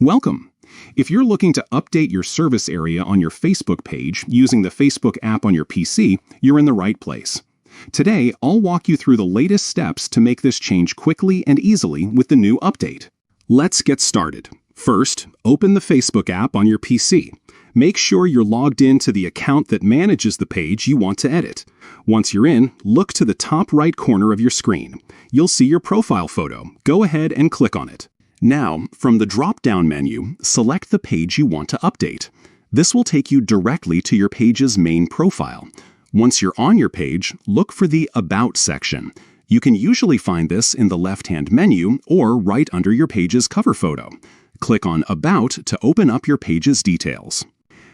Welcome! If you're looking to update your service area on your Facebook page using the Facebook app on your PC, you're in the right place. Today, I'll walk you through the latest steps to make this change quickly and easily with the new update. Let's get started. First, open the Facebook app on your PC. Make sure you're logged in to the account that manages the page you want to edit. Once you're in, look to the top right corner of your screen. You'll see your profile photo. Go ahead and click on it. Now, from the drop-down menu, select the page you want to update. This will take you directly to your page's main profile. Once you're on your page, look for the About section. You can usually find this in the left-hand menu or right under your page's cover photo. Click on About to open up your page's details.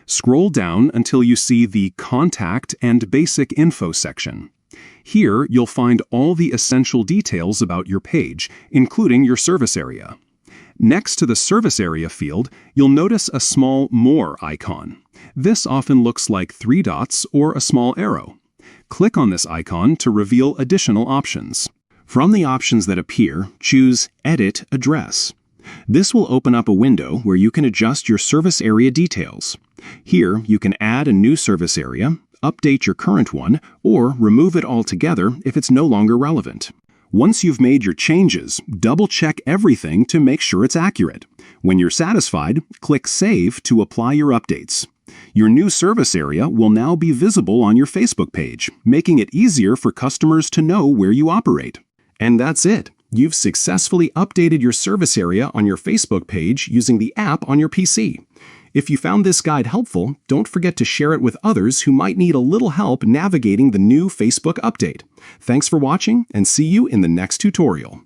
Scroll down until you see the Contact and Basic Info section. Here, you'll find all the essential details about your page, including your service area. Next to the service area field, you'll notice a small More icon. This often looks like 3 dots or a small arrow. Click on this icon to reveal additional options. From the options that appear, choose Edit Address. This will open up a window where you can adjust your service area details. Here, you can add a new service area, update your current one, or remove it altogether if it's no longer relevant. Once you've made your changes, double-check everything to make sure it's accurate. When you're satisfied, click Save to apply your updates. Your new service area will now be visible on your Facebook page, making it easier for customers to know where you operate. And that's it. You've successfully updated your service area on your Facebook page using the app on your PC. If you found this guide helpful, don't forget to share it with others who might need a little help navigating the new Facebook update. Thanks for watching, and see you in the next tutorial.